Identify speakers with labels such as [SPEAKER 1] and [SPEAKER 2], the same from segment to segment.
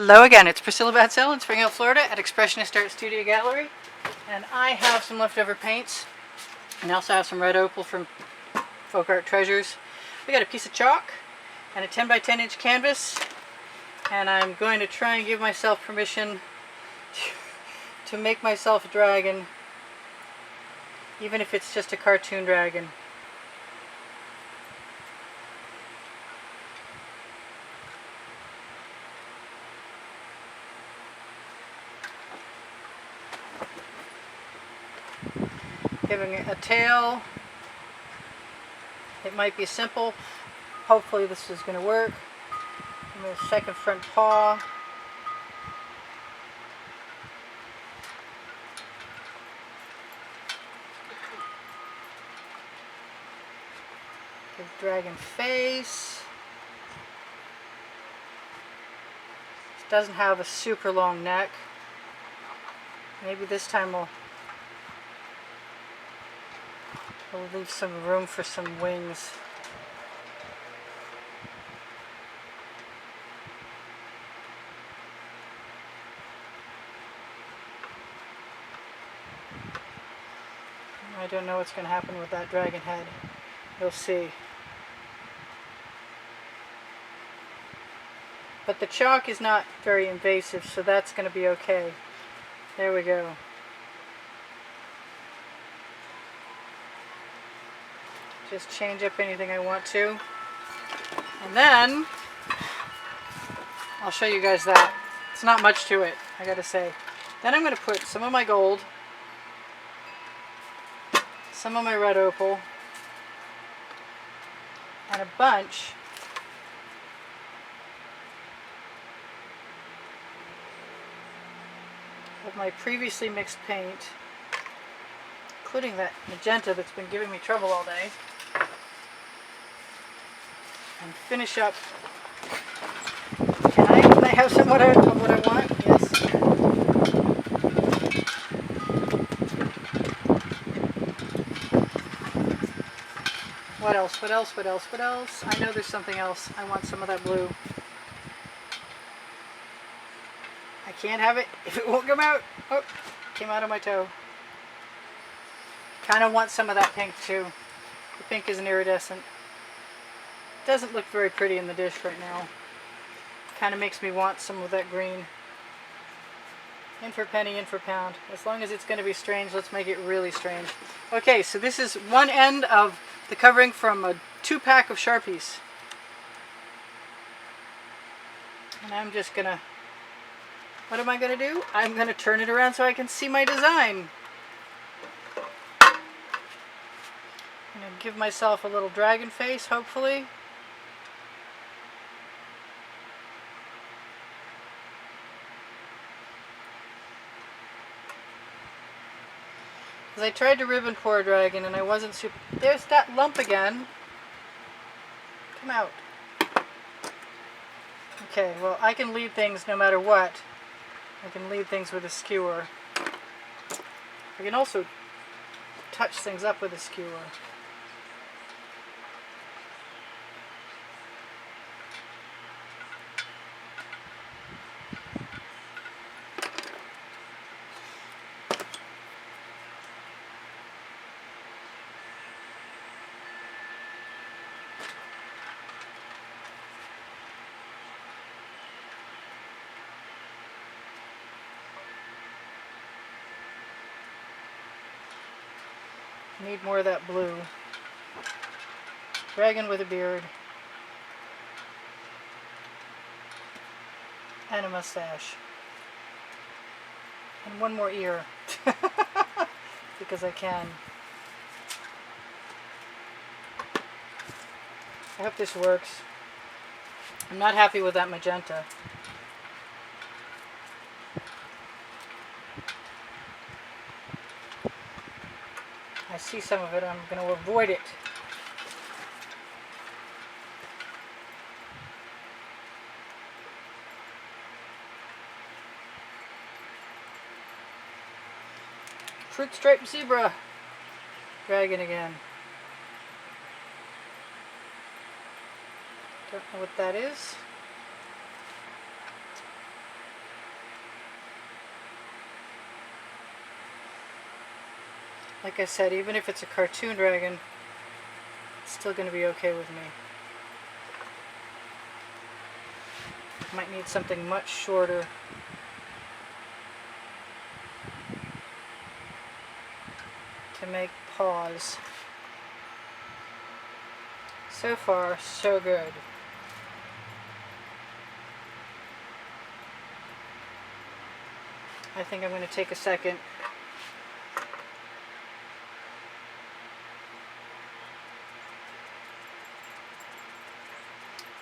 [SPEAKER 1] Hello again, it's Priscilla Batzell in Spring Hill, Florida at Expressionist Art Studio Gallery, and I have some leftover paints and I also have some red opal from Folk Art Treasures. We got a piece of chalk and a 10 by 10 inch canvas, and I'm going to try and give myself permission to make myself a dragon, even if it's just a cartoon dragon. Giving it a tail. It might be simple. Hopefully this is going to work. And the second front paw. The dragon face. It doesn't have a super long neck. Maybe this time we'll leave some room for some wings. I don't know what's going to happen with that dragon head. You'll see. But the chalk is not very invasive, so that's going to be okay. There we go. Just change up anything I want to. And then I'll show you guys that. It's not much to it, I gotta say. Then I'm going to put some of my gold, some of my red opal, and a bunch of my previously mixed paint, including that magenta that's been giving me trouble all day, and finish up. Can I have some of what I want? Yes. What else? What else? What else? What else? I know there's something else. I want some of that blue. I can't have it if it won't come out. Oh, came out of my toe. Kind of want some of that pink too. The pink is an iridescent. Doesn't look very pretty in the dish right now. Kind of makes me want some of that green. In for penny, in for pound. As long as it's going to be strange, let's make it really strange. Okay, so this is one end of the covering from a 2-pack of Sharpies. And I'm just going to... What am I going to do? I'm going to turn it around so I can see my design. I'm going to give myself a little dragon face, hopefully. Because I tried to ribbon pour a dragon and I wasn't super... There's that lump again. Come out. Okay, well, I can lead things no matter what. I can lead things with a skewer. I can also touch things up with a skewer. Need more of that blue. Dragon with a beard. And a mustache. And one more ear. Because I can. I hope this works. I'm not happy with that magenta. I see some of it, I'm going to avoid it. Fruit striped zebra. Dragon again. Don't know what that is. Like I said, even if it's a cartoon dragon, it's still going to be okay with me. Might need something much shorter. To make paws. So far, so good. I think I'm going to take a second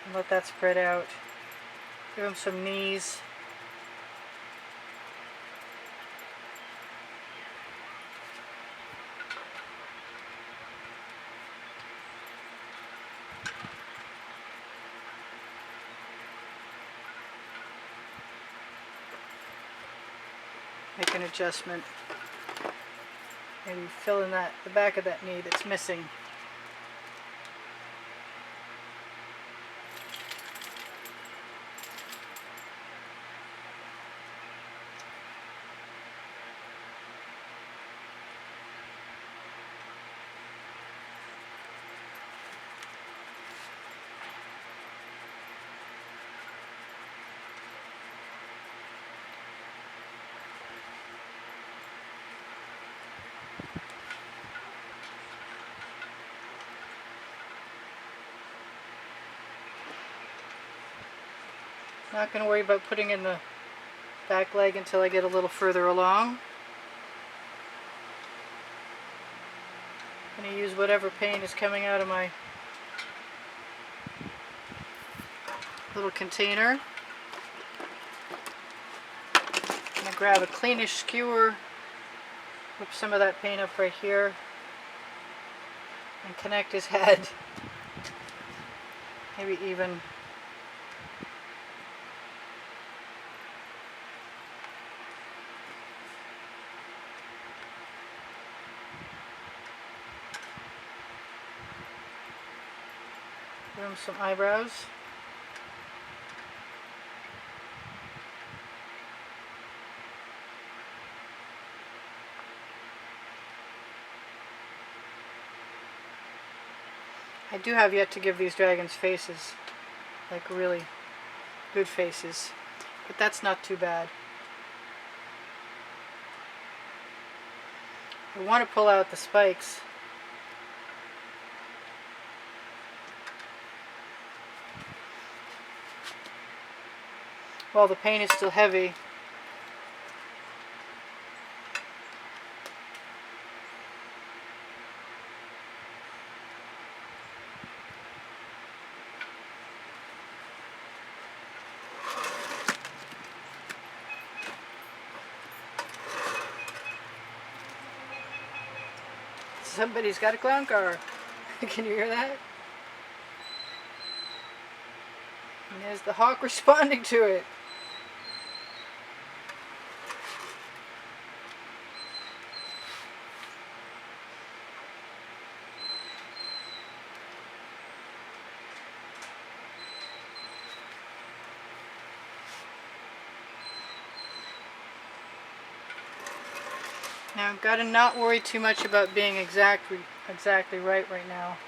[SPEAKER 1] and let that spread out. Give him some knees. Make an adjustment. Maybe fill in the back of that knee that's missing. Not going to worry about putting in the back leg until I get a little further along. I'm going to use whatever paint is coming out of my little container. I'm going to grab a cleanish skewer, whip some of that paint up right here, and connect his head. Maybe even give him some eyebrows. I do have yet to give these dragons faces, like really good faces, but that's not too bad. I want to pull out the spikes. While the paint is still heavy. Somebody's got a clown car. Can you hear that? And there's the hawk responding to it. Now I've got to not worry too much about being exactly right now.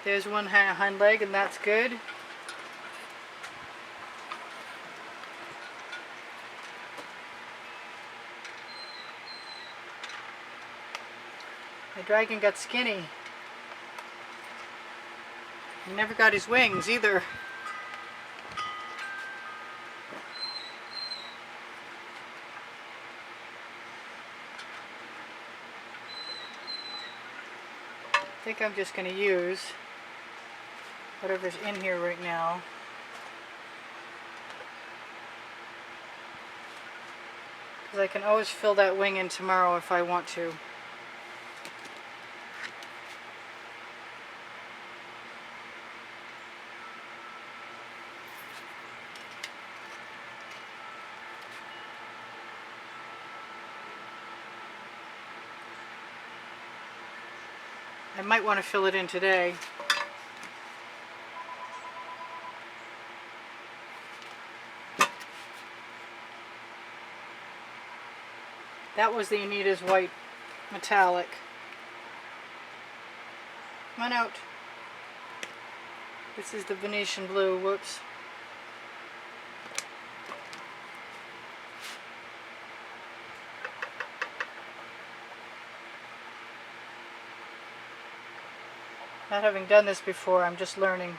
[SPEAKER 1] There's one hind leg, and that's good. The dragon got skinny. He never got his wings either. I think I'm just going to use whatever's in here right now. Because I can always fill that wing in tomorrow if I want to. I might want to fill it in today. That was the Anita's white metallic. Come on out. This is the Venetian blue. Whoops. Not having done this before, I'm just learning.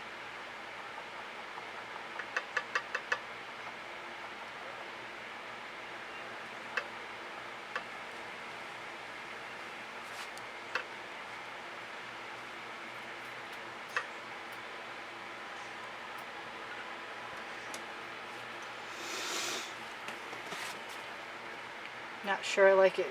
[SPEAKER 1] Not sure I like it.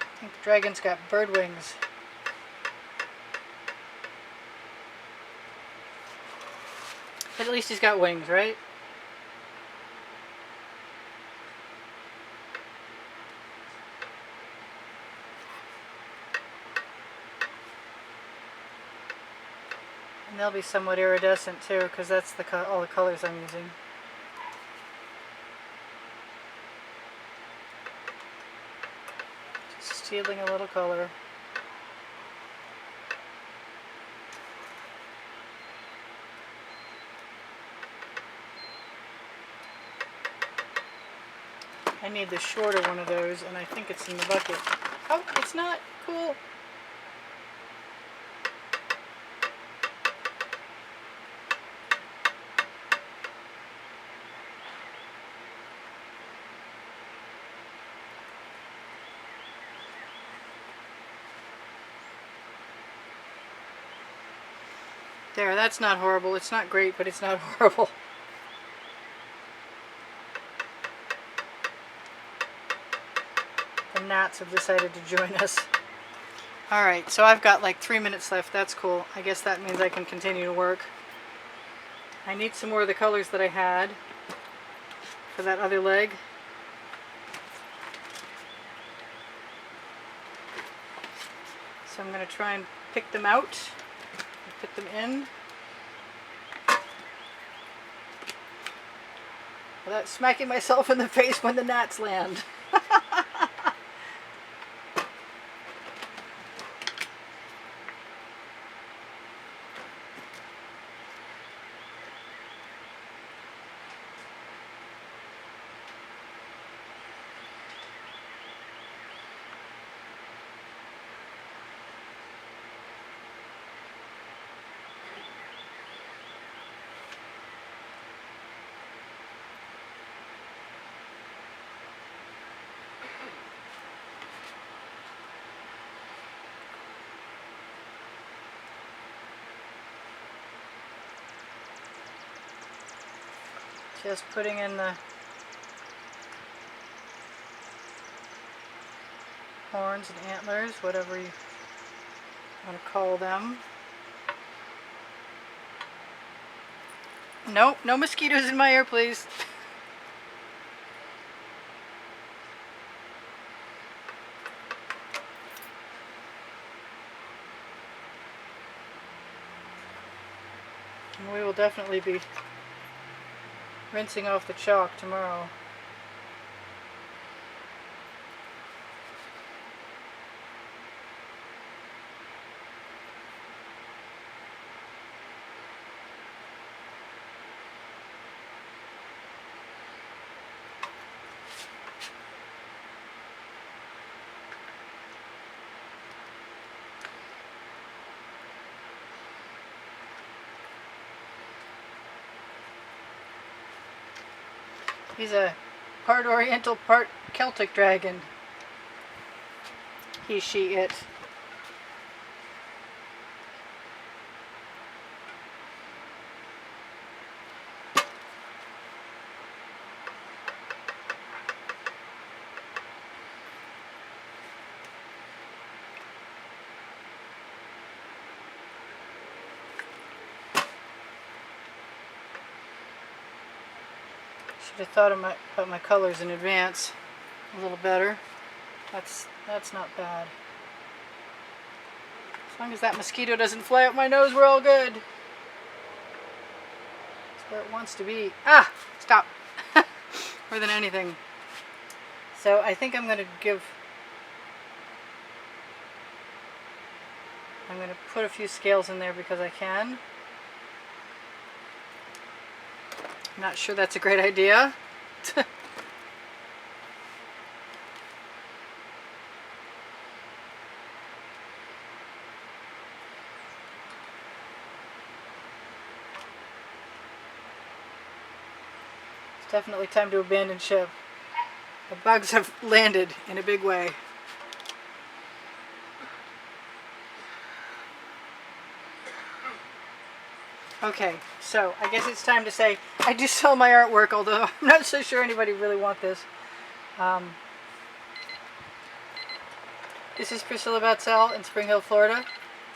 [SPEAKER 1] I think the dragon's got bird wings. But at least he's got wings, right? And they'll be somewhat iridescent too, because that's all the colors I'm using. Just stealing a little color. I need the shorter one of those, and I think it's in the bucket. Oh, it's not. Cool. There, that's not horrible. It's not great, but it's not horrible. The gnats have decided to join us. Alright, so I've got like 3 minutes left. That's cool. I guess that means I can continue to work. I need some more of the colors that I had for that other leg. So I'm going to try and pick them out and put them in without smacking myself in the face when the gnats land. Just putting in the horns and antlers, whatever you want to call them. Nope, no mosquitoes in my ear, please. And we will definitely be rinsing off the chalk tomorrow. He's a part Oriental, part Celtic dragon. He, she, it. Should have thought about my colors in advance a little better. That's not bad. As long as that mosquito doesn't fly up my nose, we're all good. It's where it wants to be. Ah! Stop! More than anything. So I think I'm going to put a few scales in there because I can. I'm not sure that's a great idea. It's definitely time to abandon ship. The bugs have landed in a big way. Okay, so I guess it's time to say I do sell my artwork, although I'm not so sure anybody really wants this. This is Priscilla Batzell in Spring Hill, Florida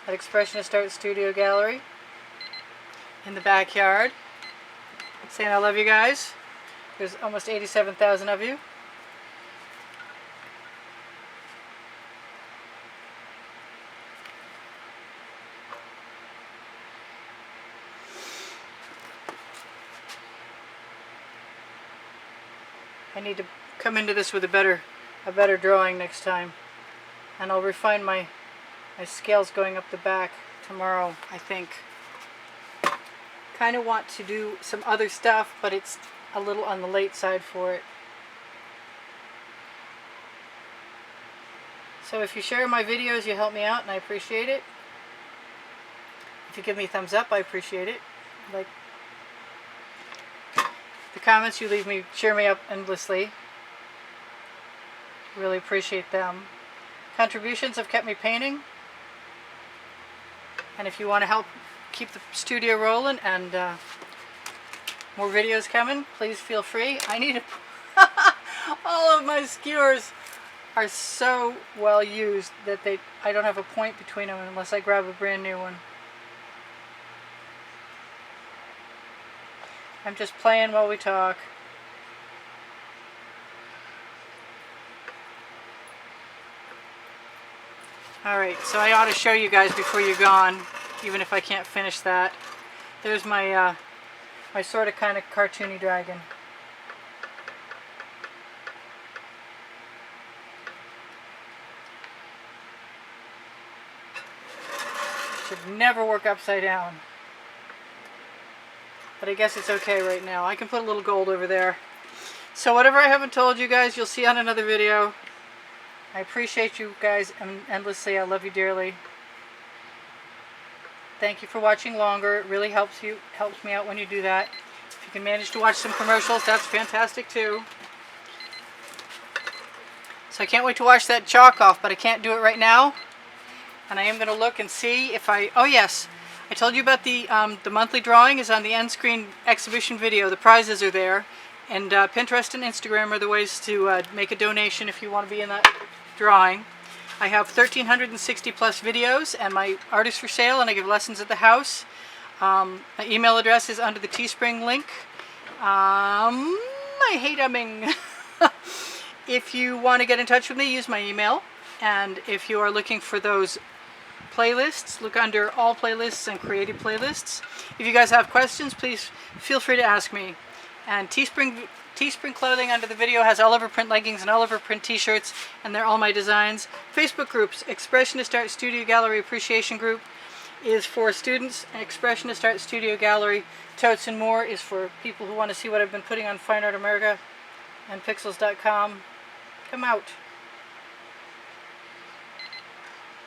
[SPEAKER 1] at Expressionist Art Studio Gallery in the backyard. Saying I love you guys. There's almost 87,000 of you. I need to come into this with a better drawing next time, and I'll refine my scales going up the back tomorrow, I think. Kind of want to do some other stuff, but it's a little on the late side for it. So if you share my videos, you help me out, and I appreciate it. If you give me a thumbs up, I appreciate it. Like the comments you leave me cheer me up endlessly. Really appreciate them. Contributions have kept me painting. And if you want to help keep the studio rolling and more videos coming, please feel free. I need all of my skewers are so well used that I don't have a point between them unless I grab a brand new one. I'm just playing while we talk. Alright, so I ought to show you guys before you're gone, even if I can't finish that. There's my my sort of kind of cartoony dragon. Should never work upside down. But I guess it's okay right now. I can put a little gold over there. So whatever I haven't told you guys, you'll see on another video. I appreciate you guys endlessly. I love you dearly. Thank you for watching longer. It really helps me out when you do that. If you can manage to watch some commercials, that's fantastic too. So I can't wait to wash that chalk off, but I can't do it right now. And I am going to look and see if oh yes, I told you about the monthly drawing is on the end screen exhibition video. The prizes are there. And Pinterest and Instagram are the ways to make a donation if you want to be in that drawing. I have 1,360 plus videos, and my art is for sale, and I give lessons at the house. My email address is under the Teespring link. I hate umming. If you want to get in touch with me, use my email. And if you are looking for those playlists, look under all playlists and creative playlists. If you guys have questions, please feel free to ask me. And Teespring clothing under the video has all of her print leggings and all of her print t-shirts, and they're all my designs. Facebook groups, Expressionist Art Studio Gallery Appreciation Group is for students, and Expressionist Art Studio Gallery Totes and More is for people who want to see what I've been putting on Fine Art America and Pixels.com. Come out.